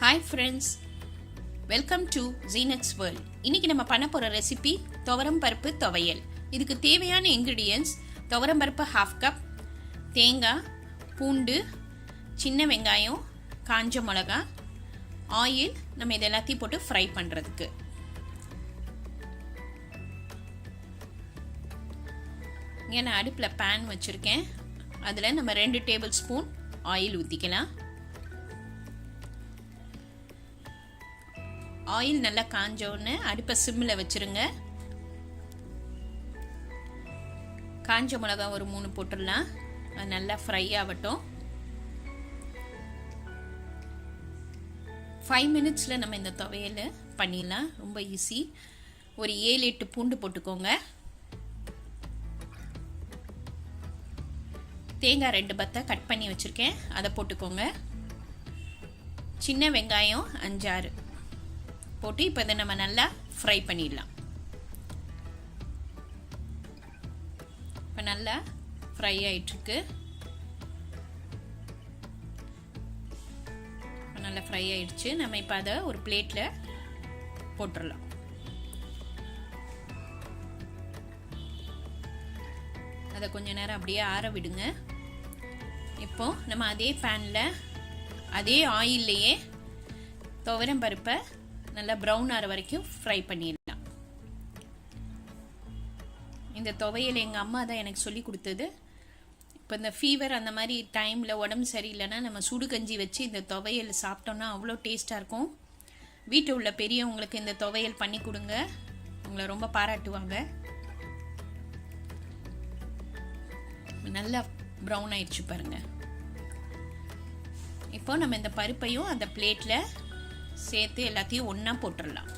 Hi friends, welcome to Zeenath's world. இன்னைக்கு நம்ம பண்ண போற ரெசிபி துவரம் பருப்பு துவையல். இதுக்கு தேவையான ingredients துவரம் பருப்பு 1/2 கப், தேங்காய், பூண்டு, சின்ன வெங்காயம், காஞ்ச மிளகாய், ஆயில். நம்ம இதெல்லாத்தையும் போட்டு ஃப்ரை பண்றதுக்கு. இங்க நான் அடுப்புல pan வச்சிருக்கேன். அதுல நம்ம 2 டேபிள் ஸ்பூன் ஆயில் ஊத்திக்கலாம். ஆயில் நல்லா காஞ்ச உடனே அடுப்பை சிம்மில் வச்சிருங்க. காஞ்ச மிளகா ஒரு 3 போட்டுடலாம். அது நல்லா ஃப்ரை ஆகட்டும். 5 மினிட்ஸில் நம்ம இந்த துவையல் பண்ணிடலாம். ரொம்ப ஈஸி. ஒரு 7-8 பூண்டு போட்டுக்கோங்க. தேங்காய் 2 பத்தை கட் பண்ணி வச்சுருக்கேன், அதை போட்டுக்கோங்க. சின்ன வெங்காயம் 5-6 போட்டு இப்போ இதை நம்ம நல்லா ஃப்ரை பண்ணிடலாம். இப்போ நல்லா ஃப்ரை ஆகிட்டுருக்கு. நல்லா ஃப்ரை ஆகிடுச்சு. நம்ம இப்போ அதை ஒரு பிளேட்டில் போட்டுடலாம். அதை கொஞ்ச நேரம் அப்படியே ஆற விடுங்க. இப்போ நம்ம அதே பேனில் அதே ஆயில்லையே துவரம் பருப்பை நல்லா ப்ரௌன் ஆகிற வரைக்கும் ஃப்ரை பண்ணிடலாம். இந்த துவையல் எங்கள் அம்மா தான் எனக்கு சொல்லி கொடுத்தது. இப்போ இந்த ஃபீவர் அந்த மாதிரி டைமில் உடம்பு சரியில்லைன்னா நம்ம சுடு கஞ்சி வச்சு இந்த துவையல் சாப்பிட்டோன்னா அவ்வளோ டேஸ்ட்டாக இருக்கும். வீட்டில் உள்ள பெரியவங்களுக்கு இந்த துவையல் பண்ணி கொடுங்க, உங்களை ரொம்ப பாராட்டுவாங்க. நல்லா ப்ரௌன் ஆயிடுச்சு பாருங்க. இப்போ நம்ம இந்த பருப்பையும் அந்த பிளேட்டில் சேர்த்து எல்லாத்தையும் ஒன்றா போட்டுடலாம்.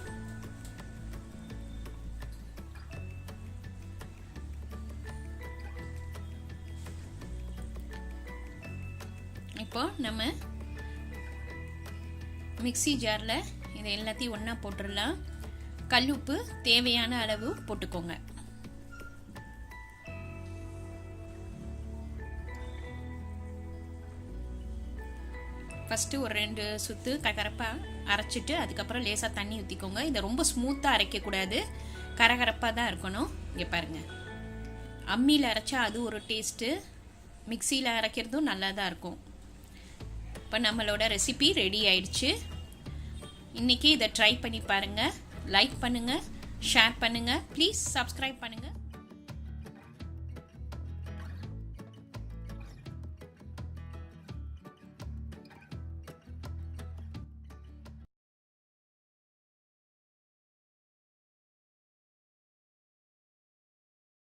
இப்போ நம்ம மிக்ஸி ஜாரில் இதை எல்லாத்தையும் ஒன்றா போட்டுடலாம். கல்லுப்பு தேவையான அளவு போட்டுக்கோங்க. ஃபஸ்ட்டு ஒரு 2 சுற்று கரகரப்பாக அரைச்சிட்டு அதுக்கப்புறம் லேசாக தண்ணி ஊற்றிக்கோங்க. இதை ரொம்ப ஸ்மூத்தாக அரைக்கக்கூடாது, கரகரப்பாக தான் இருக்கணும். இங்கே பாருங்கள், அம்மியில் அரைச்சா அது ஒரு டேஸ்ட்டு, மிக்சியில் அரைக்கிறதும் நல்லா தான் இருக்கும். இப்போ நம்மளோட ரெசிபி ரெடி ஆயிடுச்சு. இன்றைக்கி இதை ட்ரை பண்ணி பாருங்கள். லைக் பண்ணுங்கள், ஷேர் பண்ணுங்கள், ப்ளீஸ் சப்ஸ்கிரைப் பண்ணுங்கள்.